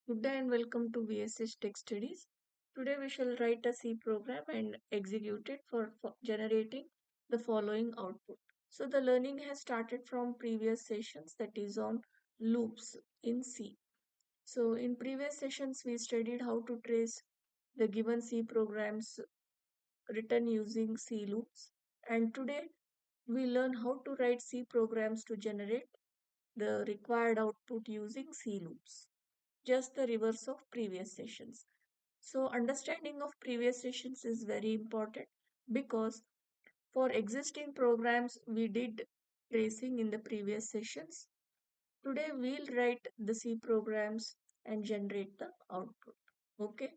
Good day and welcome to VSH Tech Studies. Today we shall write a C program and execute it for generating the following output. So the learning has started from previous sessions, that is on loops in C. So in previous sessions we studied how to trace the given C programs written using C loops, and today we learn how to write C programs to generate the required output using C loops, just the reverse of previous sessions. So, understanding of previous sessions is very important because for existing programs we did tracing in the previous sessions. Today we'll write the C programs and generate the output. Okay.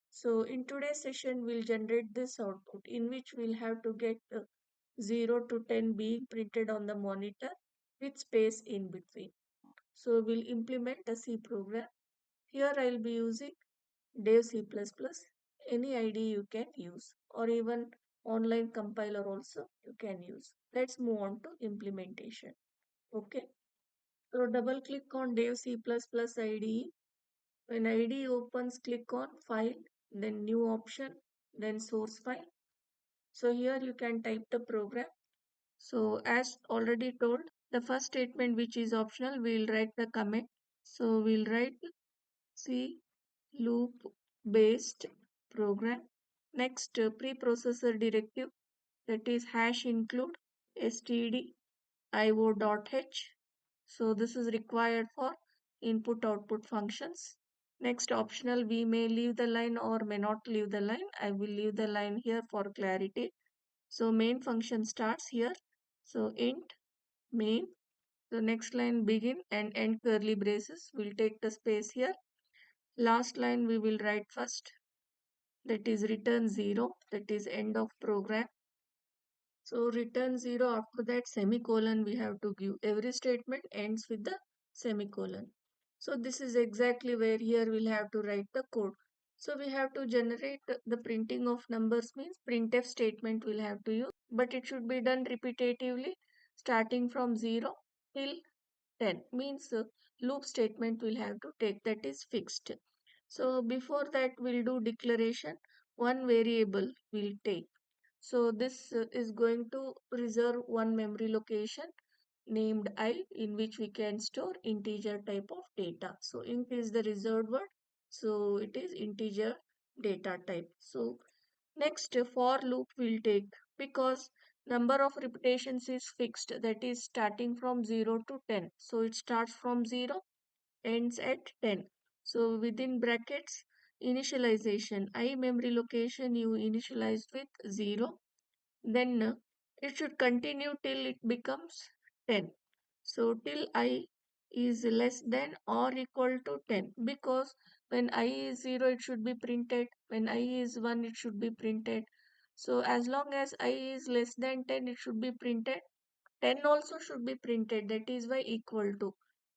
So in today's session we'll generate this output in which we'll have to get 0 to 10 being printed on the monitor with space in between. So we'll implement a C program. Here I'll be using Dev-C++, any IDE you can use, or even online compiler also you can use. Let's move on to implementation. Okay, so double click on Dev-C++ IDE. When IDE opens, click on File, then New Option, then Source File. So here you can type the program. So as already told, the first statement, which is optional, we'll write the comment. So we'll write C loop based program. Next, preprocessor directive, that is hash include stdio.h. So this is required for input output functions. Next, optional, we may leave the line or may not leave the line. I will leave the line here for clarity. So main function starts here. So int main. The next line begin and end curly braces. We'll take the space here. Last line we will write first, that is return 0, that is end of program. So return 0, after that semicolon we have to give. Every statement ends with the semicolon. So this is exactly where here we'll have to write the code. So we have to generate the printing of numbers, means printf statement we'll have to use, but it should be done repetitively starting from 0 till 10, means loop statement will have to take, that is fixed. So before that we'll do declaration, one variable will take. So this is going to reserve one memory location named I, in which we can store integer type of data. So int is the reserved word, so it is integer data type. So next, for loop will take, because number of repetitions is fixed, that is starting from 0 to 10. So it starts from 0, ends at 10. So within brackets, initialization, I memory location you initialized with 0, then it should continue till it becomes 10. So till I is less than or equal to 10, because when I is 0 it should be printed, when I is 1 it should be printed. So as long as I is less than 10 it should be printed, 10 also should be printed, that is why equal to.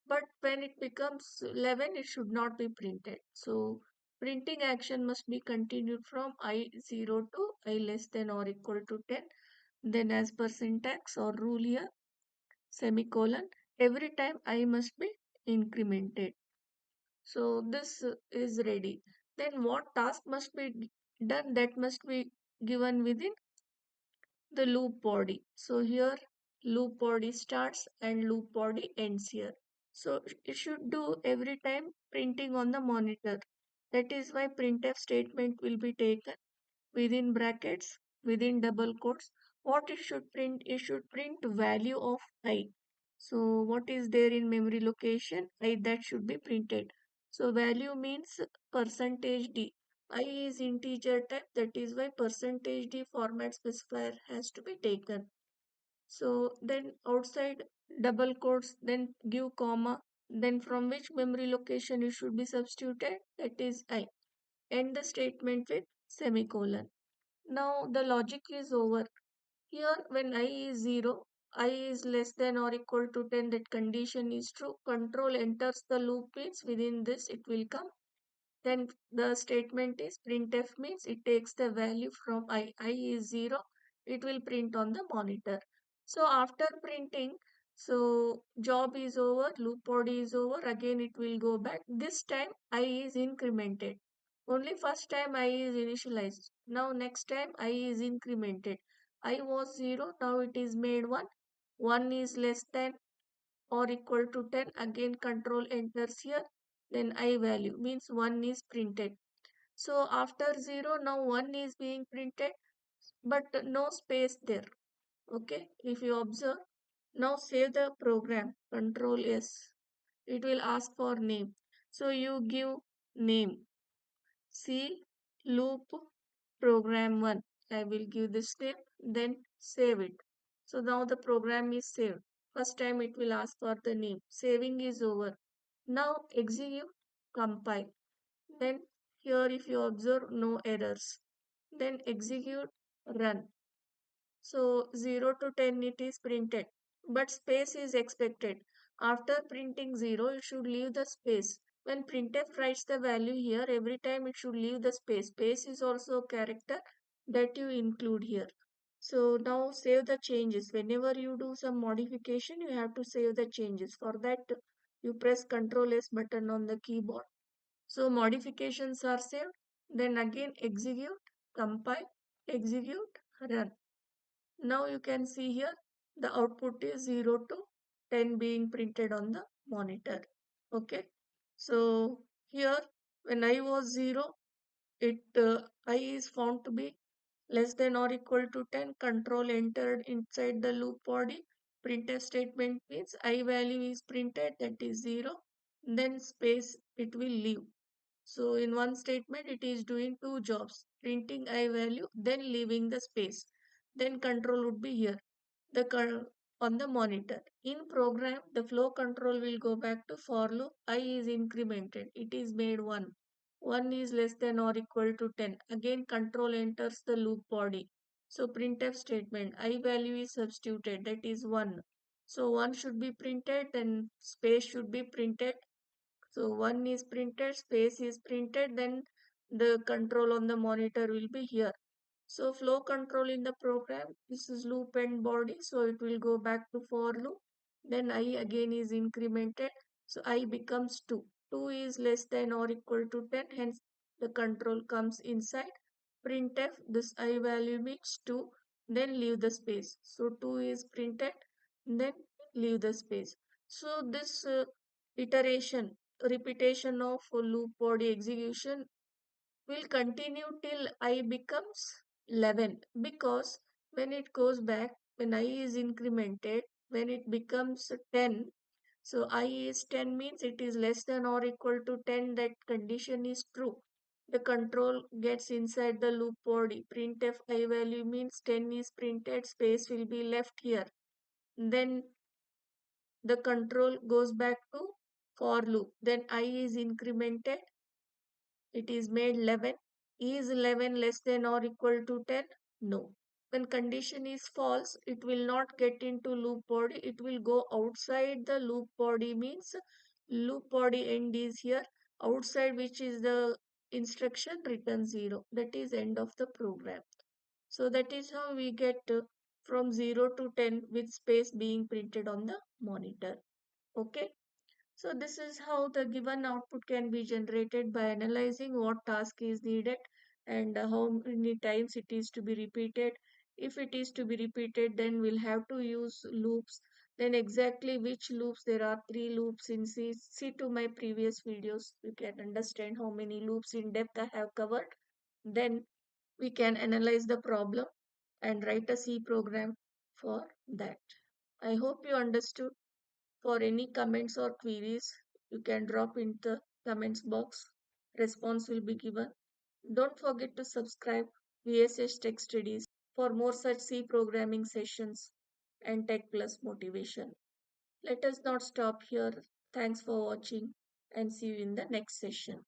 But when it becomes 11 it should not be printed. So printing action must be continued from I0 to I less than or equal to 10. Then as per syntax or rule here, semicolon, every time I must be incremented. So this is ready. Then what task must be done, that must be given within the loop body. So here loop body starts and loop body ends here. So it should do every time printing on the monitor. That is why printf statement will be taken within brackets, within double quotes. What it should print? It should print value of I. So what is there in memory location? I, that should be printed. So value means percentage %d. I is integer type, that is why percentage %d format specifier has to be taken. So then outside double quotes, then give comma, then from which memory location it should be substituted, that is I. End the statement with semicolon. Now the logic is over. Here when I is 0, I is less than or equal to 10, that condition is true. Control enters the loop, means within this it will come. Then the statement is printf, means it takes the value from I. I is 0, it will print on the monitor. So after printing, So job is over, loop body is over, again it will go back. This time I is incremented. Only first time I is initialized. Now next time I is incremented. I was 0, now it is made 1. 1 is less than or equal to 10. Again control enters here. Then I value means 1 is printed. So after 0, now 1 is being printed, but no space there. Okay, if you observe, now save the program, control S. It will ask for name. So you give name, C loop program 1. I will give this name, then save it. So now the program is saved. First time it will ask for the name. Saving is over. Now execute, compile. Then here if you observe no errors. Then execute, run. So 0 to 10 it is printed, but space is expected. After printing 0, it should leave the space. When printf writes the value here, every time it should leave the space. Space is also a character that you include here. So now save the changes. Whenever you do some modification, you have to save the changes. For that, you press Ctrl S button on the keyboard. So modifications are saved. Then again execute, compile, execute, run. Now you can see here the output is 0 to 10 being printed on the monitor. Okay. So here when I was 0, I is found to be less than or equal to 10. Control entered inside the loop body. Printf statement means I value is printed, that is 0. Then space it will leave. So in one statement, it is doing two jobs, printing I value, then leaving the space. Then control would be here, on the monitor. In program, the flow control will go back to for loop. I is incremented. It is made 1. 1 is less than or equal to 10. Again, control enters the loop body. So printf statement, I value is substituted. That is 1. So 1 should be printed, then space should be printed. So 1 is printed, space is printed, then the control on the monitor will be here. So flow control in the program, this is loop and body, so it will go back to for loop. Then I again is incremented, so I becomes 2. 2 is less than or equal to 10, hence the control comes inside. Printf, this I value means 2, then leave the space. So 2 is printed, then leave the space. So this iteration, repetition of loop body execution will continue till I becomes 11, because when it goes back, when I is incremented, when it becomes 10, so I is 10 means it is less than or equal to 10, that condition is true. The control gets inside the loop body. Printf I value means 10 is printed, space will be left here. Then the control goes back to for loop. Then I is incremented, it is made 11. Is 11 less than or equal to 10? No. When condition is false, it will not get into loop body. It will go outside the loop body, means loop body end is here. Outside which is the instruction return 0. That is end of the program. So that is how we get from 0 to 10 with space being printed on the monitor. Okay. So this is how the given output can be generated by analyzing what task is needed and how many times it is to be repeated. If it is to be repeated, then we'll have to use loops. Then exactly which loops, there are 3 loops in C. See to my previous videos, you can understand how many loops in depth I have covered. Then we can analyze the problem and write a C program for that. I hope you understood. For any comments or queries, you can drop in the comments box. Response will be given. Don't forget to subscribe VSH Tech Studies for more such C programming sessions and Tech Plus motivation. Let us not stop here. Thanks for watching and see you in the next session.